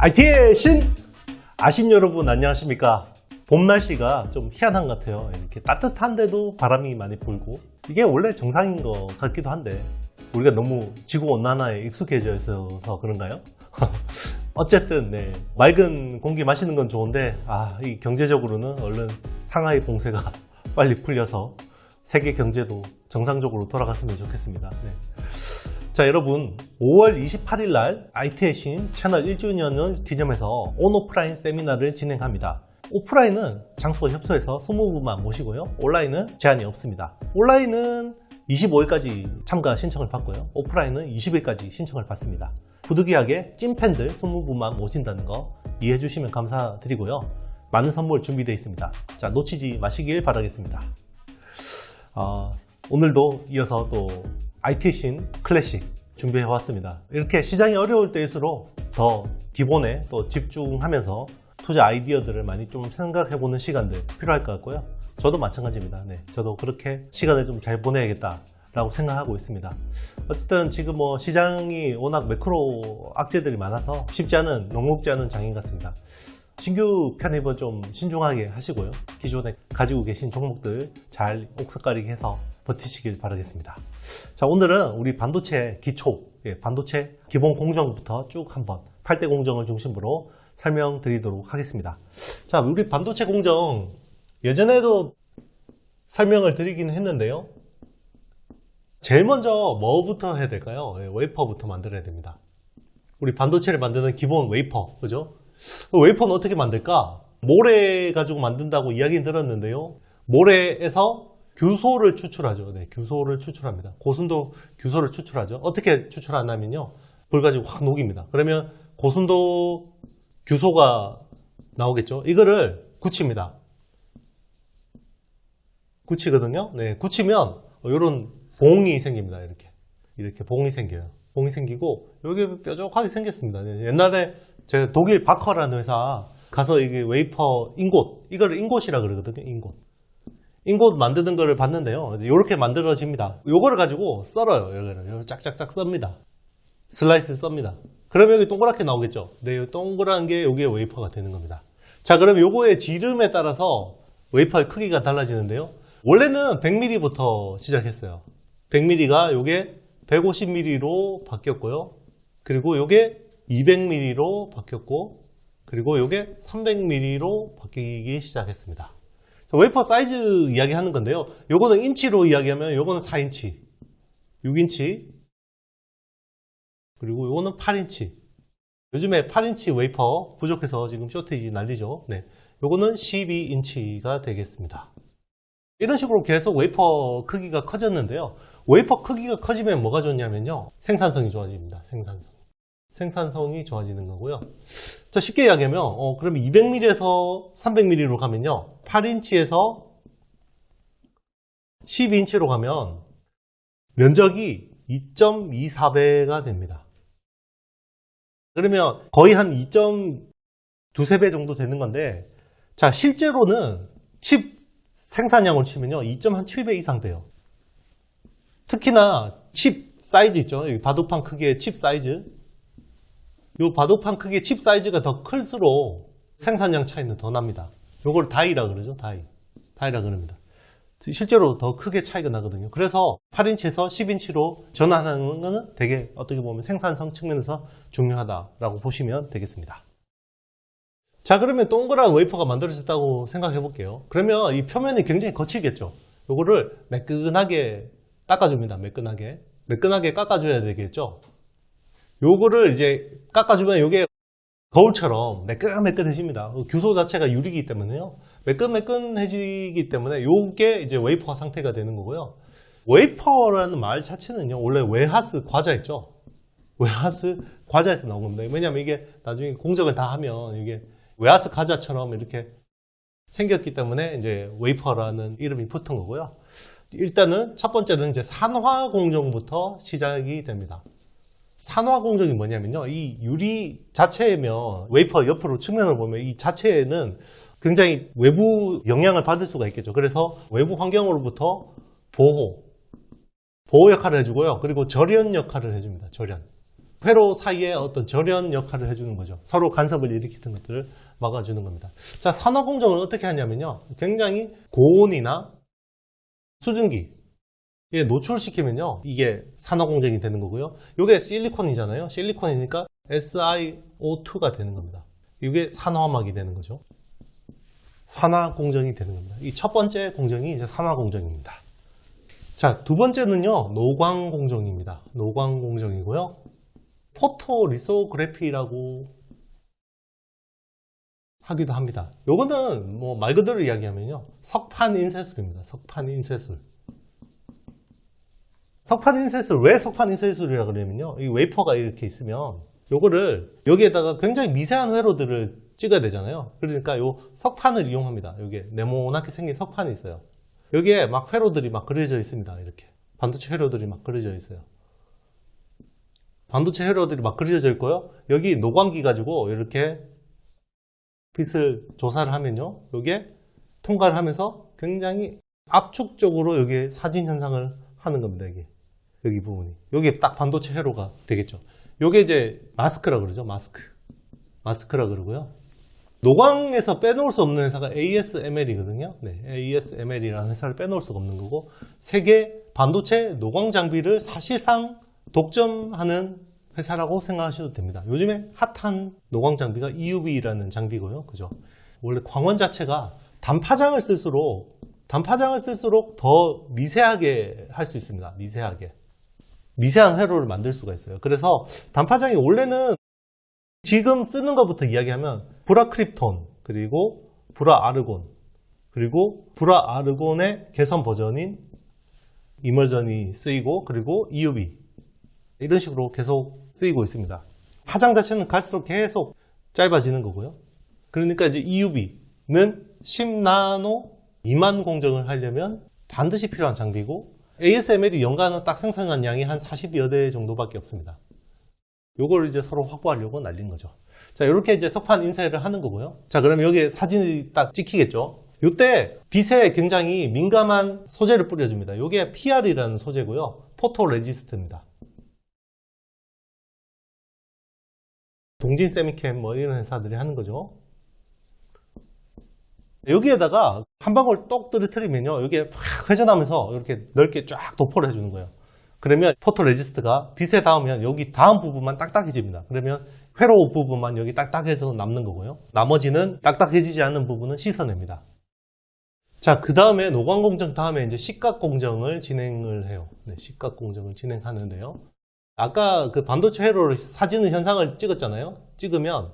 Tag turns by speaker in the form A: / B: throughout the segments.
A: IT의 신! 아신 여러분 안녕하십니까? 봄 날씨가 좀 희한한 것 같아요. 이렇게 따뜻한데도 바람이 많이 불고 이게 원래 정상인 것 같기도 한데 우리가 너무 지구온난화에 익숙해져 있어서 그런가요? 어쨌든 맑은 공기 마시는 건 좋은데 이 경제적으로는 얼른 상하이 봉쇄가 빨리 풀려서 세계 경제도 정상적으로 돌아갔으면 좋겠습니다. 자, 여러분 5월 28일 날 IT의 신 채널 1주년을 기념해서 온오프라인 세미나를 진행합니다. 오프라인은 장소가 협소해서 20분만 모시고요. 온라인은 제한이 없습니다. 온라인은 25일까지 참가 신청을 받고요. 오프라인은 20일까지 신청을 받습니다. 부득이하게 찐팬들 20분만 모신다는 거 이해해 주시면 감사드리고요. 많은 선물 준비되어 있습니다. 자, 놓치지 마시길 바라겠습니다. 오늘도 이어서 또 IT의 신 클래식 준비해 왔습니다. 이렇게 시장이 어려울 때일수록 더 기본에 또 집중하면서 투자 아이디어들을 많이 좀 생각해 보는 시간들 필요할 것 같고요. 저도 마찬가지입니다. 저도 그렇게 시간을 좀 잘 보내야겠다 라고 생각하고 있습니다. 어쨌든 지금 시장이 워낙 매크로 악재들이 많아서 쉽지 않은, 녹록지 않은 장인 같습니다. 신규 편입은 좀 신중하게 하시고요. 기존에 가지고 계신 종목들 잘 옥석가리기 해서 버티시길 바라겠습니다. 자, 오늘은 우리 반도체 기초, 반도체 기본 공정부터 쭉 한번 8대 공정을 중심으로 설명드리도록 하겠습니다. 자, 우리 반도체 공정 예전에도 설명을 드리긴 했는데요. 제일 먼저 뭐부터 해야 될까요? 웨이퍼부터 만들어야 됩니다. 우리 반도체를 만드는 기본 웨이퍼, 그죠? 웨이퍼는 어떻게 만들까? 모래 가지고 만든다고 이야기는 들었는데요. 모래에서 규소를 추출하죠. 규소를 추출합니다. 고순도 규소를 추출하죠. 어떻게 추출하냐면요. 불 가지고 확 녹입니다. 그러면 고순도 규소가 나오겠죠. 이거를 굳힙니다. 굳히거든요. 굳히면 이런 봉이 생깁니다. 이렇게 봉이 생겨요. 봉이 생기고 여기 뾰족하게 생겼습니다. 옛날에 제가 독일 바커라는 회사 가서 이게 웨이퍼 인곳, 이걸 인곳이라 그러거든요. 인곳 만드는 거를 봤는데요. 이렇게 만들어집니다. 요거를 가지고 썰어요. 여기를 짝짝짝 썹니다. 슬라이스 썹니다. 그러면 여기 동그랗게 나오겠죠. 이 동그란 게 여기에 웨이퍼가 되는 겁니다. 자, 그럼 요거의 지름에 따라서 웨이퍼의 크기가 달라지는데요. 원래는 100mm부터 시작했어요. 100mm가 요게 150mm로 바뀌었고요. 그리고 요게 200mm로 바뀌었고, 그리고 요게 300mm로 바뀌기 시작했습니다. 웨이퍼 사이즈 이야기하는 건데요. 요거는 인치로 이야기하면 요거는 4인치, 6인치, 그리고 요거는 8인치. 요즘에 8인치 웨이퍼 부족해서 지금 쇼티지 난리죠. 요거는 12인치가 되겠습니다. 이런 식으로 계속 웨이퍼 크기가 커졌는데요. 웨이퍼 크기가 커지면 뭐가 좋냐면요. 생산성이 좋아집니다. 생산성이 좋아지는 거고요. 자, 쉽게 이야기하면 그러면 200mm에서 300mm로 가면요. 8인치에서 12인치로 가면 면적이 2.24배가 됩니다. 그러면 거의 한 2.23배 정도 되는 건데, 자, 실제로는 칩 생산량을 치면요. 2.7배 이상 돼요. 특히나 칩 사이즈 있죠. 여기 바둑판 크기의 칩 사이즈. 이 바둑판 크기의 칩 사이즈가 더 클수록 생산량 차이는 더 납니다. 이걸 다이라 그러죠. 다이라 그럽니다. 실제로 더 크게 차이가 나거든요. 그래서 8인치에서 10인치로 전환하는 것은 되게 어떻게 보면 생산성 측면에서 중요하다라고 보시면 되겠습니다. 자, 그러면 동그란 웨이퍼가 만들어졌다고 생각해 볼게요. 그러면 이 표면이 굉장히 거칠겠죠. 요거를 매끈하게 깎아줍니다. 매끈하게 깎아줘야 되겠죠. 요거를 이제 깎아주면 요게 거울처럼 매끈매끈해집니다. 규소 자체가 유리이기 때문에요. 매끈매끈해지기 때문에 요게 이제 웨이퍼 상태가 되는 거고요. 웨이퍼라는 말 자체는요. 원래 웨하스 과자 있죠. 웨하스 과자에서 나온 겁니다. 왜냐면 이게 나중에 공정을 다 하면 이게 웨하스 과자처럼 이렇게 생겼기 때문에 이제 웨이퍼라는 이름이 붙은 거고요. 일단은 첫 번째는 이제 산화 공정부터 시작이 됩니다. 산화 공정이 뭐냐면요. 이 유리 자체면 웨이퍼 옆으로 측면을 보면 이 자체에는 굉장히 외부 영향을 받을 수가 있겠죠. 그래서 외부 환경으로부터 보호 역할을 해주고요. 그리고 절연 역할을 해줍니다. 절연. 회로 사이에 어떤 절연 역할을 해주는 거죠. 서로 간섭을 일으키는 것들을 막아주는 겁니다. 자, 산화공정을 어떻게 하냐면요. 굉장히 고온이나 수증기에 노출시키면요. 이게 산화공정이 되는 거고요. 이게 실리콘이잖아요. 실리콘이니까 SiO2가 되는 겁니다. 이게 산화막이 되는 거죠. 산화공정이 되는 겁니다. 이 첫 번째 공정이 이제 산화공정입니다. 자, 두 번째는요. 노광공정입니다. 노광공정이고요. 포토리소그래피라고 하기도 합니다. 요거는 뭐 말 그대로 이야기하면요. 석판인쇄술입니다. 석판인쇄술. 석판인쇄술, 왜 석판인쇄술이라 그러냐면요. 이 웨이퍼가 이렇게 있으면 요거를 여기에다가 굉장히 미세한 회로들을 찍어야 되잖아요. 그러니까 요 석판을 이용합니다. 여기에 네모나게 생긴 석판이 있어요. 여기에 막 회로들이 막 그려져 있습니다. 이렇게 반도체 회로들이 막 그려져 있어요. 반도체 회로들이 막 그려져 있고요. 여기 노광기 가지고 이렇게 빛을 조사를 하면요. 여기에 통과를 하면서 굉장히 압축적으로 여기에 사진 현상을 하는 겁니다. 이게 여기 부분이 여기에 딱 반도체 회로가 되겠죠. 요게 이제 마스크라 그러죠. 마스크라 그러고요. 노광에서 빼놓을 수 없는 회사가 ASML이거든요. 네, ASML이라는 회사를 빼놓을 수가 없는 거고, 세계 반도체 노광 장비를 사실상 독점하는 회사라고 생각하셔도 됩니다. 요즘에 핫한 노광 장비가 EUV라는 장비고요. 그죠? 원래 광원 자체가 단파장을 쓸수록 더 미세하게 할 수 있습니다. 미세한 회로를 만들 수가 있어요. 그래서 단파장이 원래는 지금 쓰는 것부터 이야기하면 브라크립톤, 그리고 브라아르곤, 그리고 브라아르곤의 개선 버전인 이머전이 쓰이고, 그리고 EUV 이런 식으로 계속 쓰이고 있습니다. 파장 자체는 갈수록 계속 짧아지는 거고요. 그러니까 이제 EUV는 10나노 미만 공정을 하려면 반드시 필요한 장비고, ASML이 연간 딱 생산한 양이 한 40여 대 정도밖에 없습니다. 요걸 이제 서로 확보하려고 날린 거죠. 자, 이렇게 이제 석판 인쇄를 하는 거고요. 자, 그러면 여기에 사진이 딱 찍히겠죠. 이때 빛에 굉장히 민감한 소재를 뿌려줍니다. 이게 PR이라는 소재고요. 포토레지스트입니다. 동진 세미캠 뭐 이런 회사들이 하는 거죠. 여기에다가 한 방울 똑 떨어뜨리면요, 여기에 확 회전하면서 이렇게 넓게 쫙 도포를 해주는 거예요. 그러면 포토레지스트가 빛에 닿으면 여기 다음 부분만 딱딱해집니다. 그러면 회로 부분만 여기 딱딱해서 남는 거고요. 나머지는 딱딱해지지 않는 부분은 씻어냅니다. 자, 그 다음에 노광공정 다음에 이제 식각공정을 진행을 해요. 네, 식각공정을 진행하는데요. 아까 그 반도체 회로를 사진을 현상을 찍었잖아요. 찍으면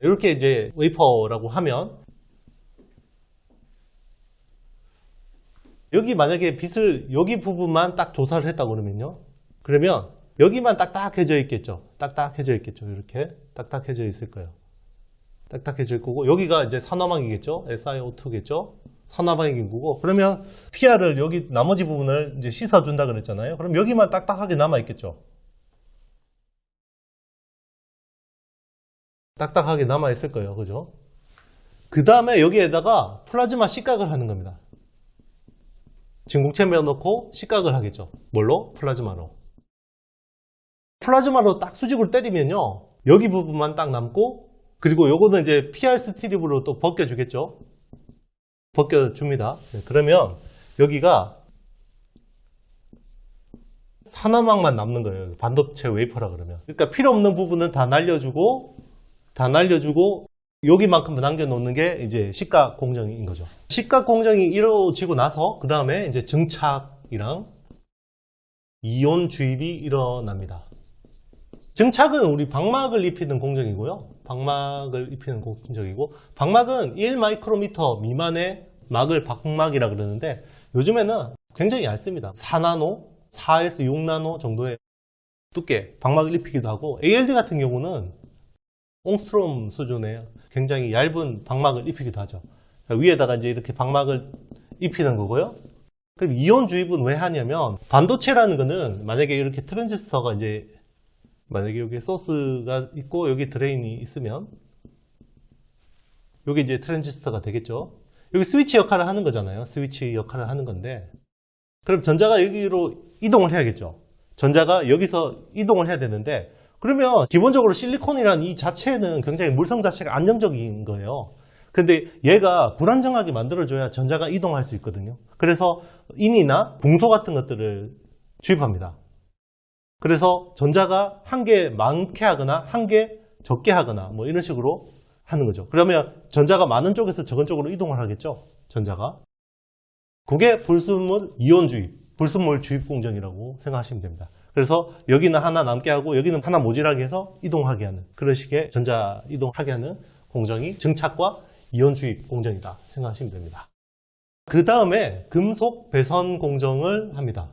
A: 이렇게 이제 웨이퍼라고 하면 여기 만약에 빛을 여기 부분만 딱 조사를 했다 그러면요. 그러면 여기만 딱딱해져 있겠죠. 딱딱해져 있겠죠. 이렇게 딱딱해져 있을 거예요. 딱딱해질 거고, 여기가 이제 산화막이겠죠. SiO2겠죠. 산화막인 거고, 그러면 PR을 여기 나머지 부분을 이제 씻어준다 그랬잖아요. 그럼 여기만 딱딱하게 남아 있겠죠. 딱딱하게 남아 있을 거예요. 그죠? 그 다음에 여기에다가 플라즈마 식각을 하는 겁니다. 진공체 넣고 식각을 하겠죠. 뭘로? 플라즈마로. 플라즈마로 딱 수직으로 때리면요, 여기 부분만 딱 남고, 그리고 요거는 이제 PR 스트립으로 또 벗겨주겠죠. 벗겨줍니다. 네, 그러면 여기가 산화막만 남는 거예요. 반도체 웨이퍼라 그러면. 그러니까 필요 없는 부분은 다 날려주고 여기만큼 남겨놓는 게 이제 식각 공정인 거죠. 식각 공정이 이루어지고 나서 그 다음에 이제 증착이랑 이온 주입이 일어납니다. 증착은 우리 방막을 입히는 공정이고요. 방막을 입히는 공정이고, 방막은 1마이크로미터 미만의 막을 방막이라 그러는데, 요즘에는 굉장히 얇습니다. 4나노, 4에서 6나노 정도의 두께 방막을 입히기도 하고, ALD 같은 경우는 옹스트롬 수준의 굉장히 얇은 방막을 입히기도 하죠. 위에다가 이제 이렇게 방막을 입히는 거고요. 그럼 이온 주입은 왜 하냐면, 반도체라는 거는 만약에 이렇게 트랜지스터가 이제 만약에 여기 소스가 있고 여기 드레인이 있으면 여기 이제 트랜지스터가 되겠죠. 여기 스위치 역할을 하는 거잖아요. 스위치 역할을 하는 건데, 그럼 전자가 여기로 이동을 해야겠죠. 전자가 여기서 이동을 해야 되는데, 그러면 기본적으로 실리콘이라는 이 자체는 굉장히 물성 자체가 안정적인 거예요. 근데 얘가 불안정하게 만들어줘야 전자가 이동할 수 있거든요. 그래서 인이나 붕소 같은 것들을 주입합니다. 그래서 전자가 한 개 많게 하거나 한 개 적게 하거나 뭐 이런 식으로 하는 거죠. 그러면 전자가 많은 쪽에서 적은 쪽으로 이동을 하겠죠. 전자가. 그게 불순물 이온 주입, 불순물 주입 공정이라고 생각하시면 됩니다. 그래서 여기는 하나 남게 하고 여기는 하나 모자라게 해서 이동하게 하는 그런 식의 전자 이동하게 하는 공정이 증착과 이온 주입 공정이다 생각하시면 됩니다. 그 다음에 금속 배선 공정을 합니다.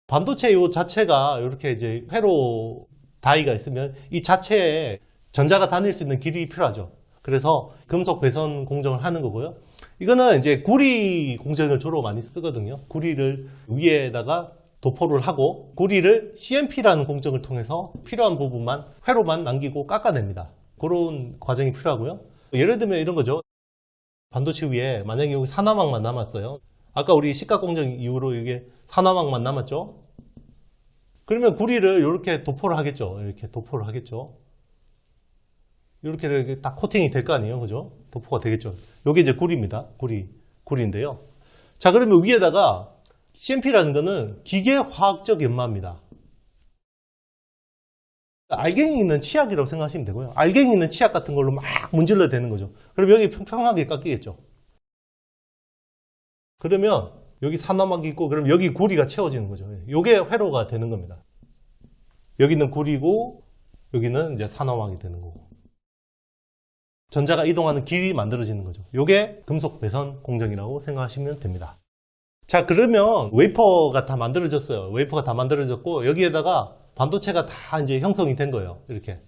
A: 반도체 요 자체가 이렇게 이제 회로 다이가 있으면 이 자체에 전자가 다닐 수 있는 길이 필요하죠. 그래서 금속 배선 공정을 하는 거고요. 이거는 이제 구리 공정을 주로 많이 쓰거든요. 구리를 위에다가 도포를 하고 구리를 CMP라는 공정을 통해서 필요한 부분만 회로만 남기고 깎아냅니다. 그런 과정이 필요하고요. 예를 들면 이런 거죠. 반도체 위에 만약에 여기 산화막만 남았어요. 아까 우리 식각 공정 이후로 이게 산화막만 남았죠. 그러면 구리를 이렇게 도포를 하겠죠. 이렇게 도포를 하겠죠. 이렇게 딱 코팅이 될 거 아니에요. 그죠? 도포가 되겠죠. 여기 이제 구리입니다. 구리인데요. 자, 그러면 위에다가 CMP라는 거는 기계화학적 연마입니다. 알갱이 있는 치약이라고 생각하시면 되고요. 알갱이 있는 치약 같은 걸로 막 문질러야 되는 거죠. 그럼 여기 평평하게 깎이겠죠. 그러면 여기 산화막이 있고 그럼 여기 구리가 채워지는 거죠. 이게 회로가 되는 겁니다. 여기는 구리고 여기는 이제 산화막이 되는 거고. 전자가 이동하는 길이 만들어지는 거죠. 이게 금속 배선 공정이라고 생각하시면 됩니다. 자, 그러면 웨이퍼가 다 만들어졌어요. 웨이퍼가 다 만들어졌고 여기에다가 반도체가 다 이제 형성이 된 거예요. 이렇게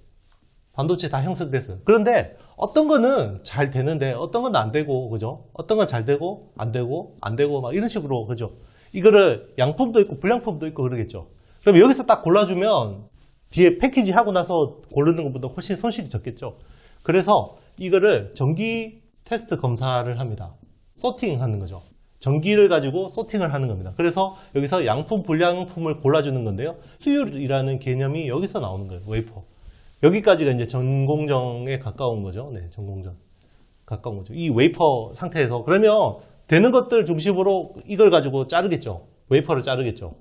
A: 반도체 다 형성됐어요. 그런데 어떤 거는 잘 되는데 어떤 건 안 되고, 그죠? 어떤 건 잘 되고 안 되고 안 되고 막 이런 식으로, 그죠? 이거를 양품도 있고 불량품도 있고 그러겠죠. 그럼 여기서 딱 골라주면 뒤에 패키지 하고 나서 고르는 것보다 훨씬 손실이 적겠죠. 그래서 이거를 전기 테스트 검사를 합니다. 소팅하는 거죠. 전기를 가지고 소팅을 하는 겁니다. 그래서 여기서 양품, 불량품을 골라주는 건데요. 수율이라는 개념이 여기서 나오는 거예요. 웨이퍼. 여기까지가 이제 전공정에 가까운 거죠. 네, 전공정. 가까운 거죠. 이 웨이퍼 상태에서. 그러면 되는 것들 중심으로 이걸 가지고 자르겠죠. 웨이퍼를 자르겠죠.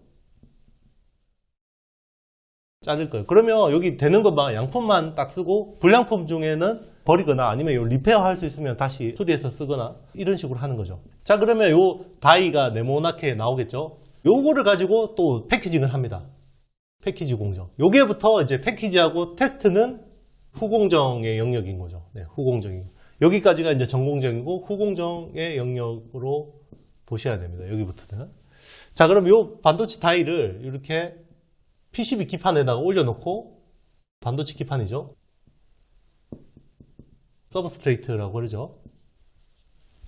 A: 자를 거예요. 그러면 여기 되는 것만, 양품만 딱 쓰고 불량품 중에는 버리거나 아니면 요 리페어 할 수 있으면 다시 수리해서 쓰거나 이런 식으로 하는 거죠. 자, 그러면 요 다이가 네모나게 나오겠죠. 요거를 가지고 또 패키징을 합니다. 패키지 공정. 요게부터 이제 패키지하고 테스트는 후공정의 영역인 거죠. 네, 후공정이고. 여기까지가 이제 전공정이고 후공정의 영역으로 보셔야 됩니다. 여기부터는. 자, 그럼 요 반도체 다이를 이렇게 PCB 기판에다가 올려놓고, 반도체 기판이죠. 서브스트레이트라고 그러죠.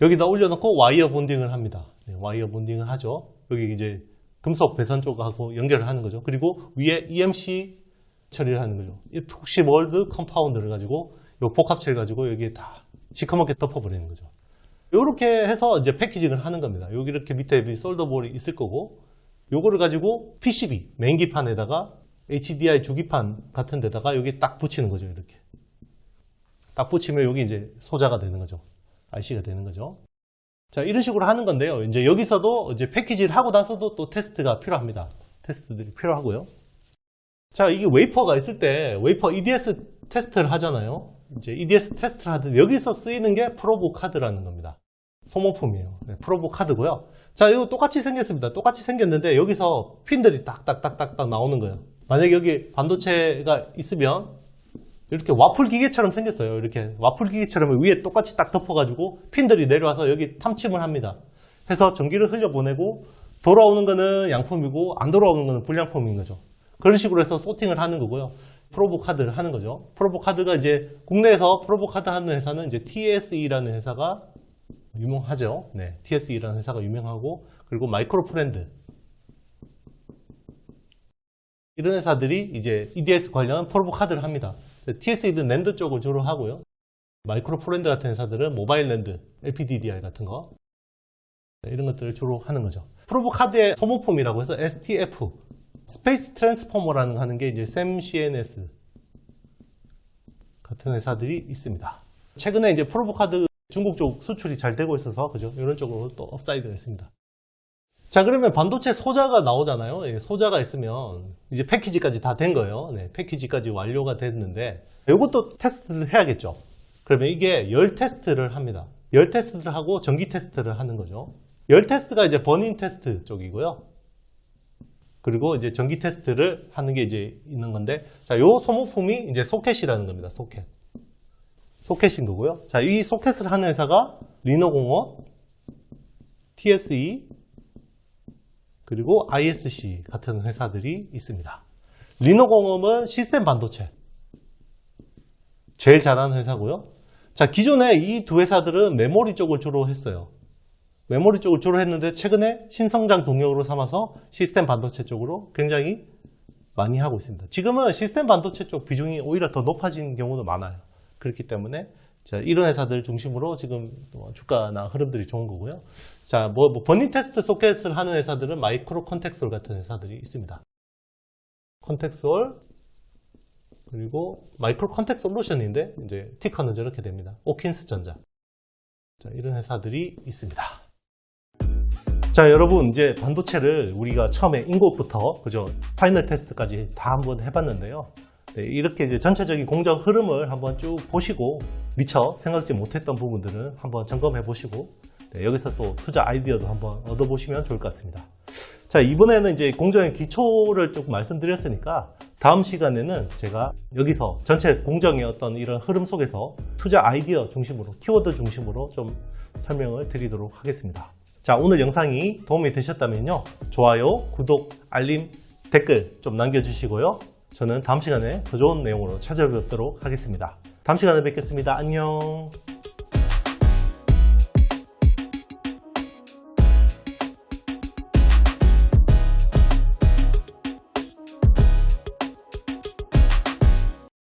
A: 여기다 올려놓고 와이어 본딩을 합니다. 네, 와이어 본딩을 하죠. 여기 이제 금속 배선 쪽하고 연결을 하는 거죠. 그리고 위에 EMC 처리를 하는 거죠. 톡시 몰드 컴파운드를 가지고 요 복합체를 가지고 여기에 다 시커멓게 덮어버리는 거죠. 이렇게 해서 이제 패키징을 하는 겁니다. 여기 이렇게 밑에 솔더볼이 있을 거고, 요거를 가지고 PCB 메인 기판에다가 HDI 주기판 같은 데다가 여기 딱 붙이는 거죠. 이렇게 딱 붙이면 여기 이제 소자가 되는 거죠. IC가 되는 거죠. 자, 이런 식으로 하는 건데요. 이제 여기서도 이제 패키지를 하고 나서도 또 테스트가 필요합니다. 테스트들이 필요하고요. 자, 이게 웨이퍼가 있을 때 웨이퍼 EDS 테스트를 하잖아요. 이제 EDS 테스트를 하듯 여기서 쓰이는 게 프로브 카드라는 겁니다. 소모품이에요. 네, 프로브 카드고요. 자, 이거 똑같이 생겼습니다. 똑같이 생겼는데 여기서 핀들이 딱딱딱딱딱 나오는 거예요. 만약에 여기 반도체가 있으면 이렇게 와플 기계처럼 생겼어요. 이렇게 와플 기계처럼 위에 똑같이 딱 덮어가지고 핀들이 내려와서 여기 탐침을 합니다. 해서 전기를 흘려보내고 돌아오는 거는 양품이고 안 돌아오는 거는 불량품인 거죠. 그런 식으로 해서 소팅을 하는 거고요. 프로브 카드를 하는 거죠. 프로브 카드가 이제 국내에서 프로브 카드 하는 회사는 이제 TSE라는 회사가 유명하죠. 네, TSE라는 회사가 유명하고, 그리고 마이크로프렌드 이런 회사들이 이제 EDS 관련 프로브 카드를 합니다. TSE는 랜드 쪽을 주로 하고요. 마이크로프렌드 같은 회사들은 모바일 랜드, LPDDR 같은 거. 이런 것들을 주로 하는 거죠. 프로브카드의 소모품이라고 해서 STF, 스페이스 트랜스포머라는 하는 게 이제 SemCNS 같은 회사들이 있습니다. 최근에 이제 프로브카드 중국 쪽 수출이 잘 되고 있어서 그죠? 이런 쪽으로 또 업사이드가 있습니다. 자, 그러면 반도체 소자가 나오잖아요. 소자가 있으면 이제 패키지까지 다 된 거예요. 네, 패키지까지 완료가 됐는데 이것도 테스트를 해야겠죠. 그러면 이게 열 테스트를 합니다. 열 테스트를 하고 전기 테스트를 하는 거죠. 열 테스트가 이제 버닝 테스트 쪽이고요. 그리고 이제 전기 테스트를 하는 게 이제 있는 건데, 자, 요 소모품이 이제 소켓이라는 겁니다. 소켓. 소켓인 거고요. 자, 이 소켓을 하는 회사가 리노공업, TSE, 그리고 ISC 같은 회사들이 있습니다. 리노공업은 시스템 반도체. 제일 잘하는 회사고요. 자, 기존에 이 두 회사들은 메모리 쪽을 주로 했어요. 메모리 쪽을 주로 했는데 최근에 신성장 동력으로 삼아서 시스템 반도체 쪽으로 굉장히 많이 하고 있습니다. 지금은 시스템 반도체 쪽 비중이 오히려 더 높아진 경우도 많아요. 그렇기 때문에 자, 이런 회사들 중심으로 지금 주가나 흐름들이 좋은 거고요. 자, 버닝 테스트 소켓을 하는 회사들은 마이크로 컨텍솔 같은 회사들이 있습니다. 컨텍솔, 그리고 마이크로 컨텍 솔루션인데 이제 티커는 저렇게 됩니다. 오킨스 전자. 자, 이런 회사들이 있습니다. 자, 여러분, 이제 반도체를 우리가 처음에 인고부터 그죠? 파이널 테스트까지 다 한번 해봤는데요. 네, 이렇게 이제 전체적인 공정 흐름을 한번 쭉 보시고 미처 생각지 못했던 부분들은 한번 점검해 보시고 네, 여기서 또 투자 아이디어도 한번 얻어보시면 좋을 것 같습니다. 자, 이번에는 이제 공정의 기초를 조금 말씀드렸으니까 다음 시간에는 제가 여기서 전체 공정의 어떤 이런 흐름 속에서 투자 아이디어 중심으로, 키워드 중심으로 좀 설명을 드리도록 하겠습니다. 자, 오늘 영상이 도움이 되셨다면요. 좋아요, 구독, 알림, 댓글 좀 남겨주시고요. 저는 다음 시간에 더 좋은 내용으로 찾아뵙도록 하겠습니다. 다음 시간에 뵙겠습니다. 안녕.